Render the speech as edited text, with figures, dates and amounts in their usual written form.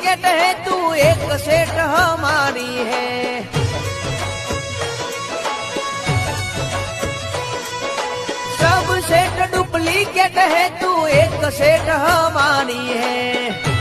Duplicate है तू एक सेठ हमारी है। सब सेठ डुप्लीकेट है तू एक सेठ हमारी है।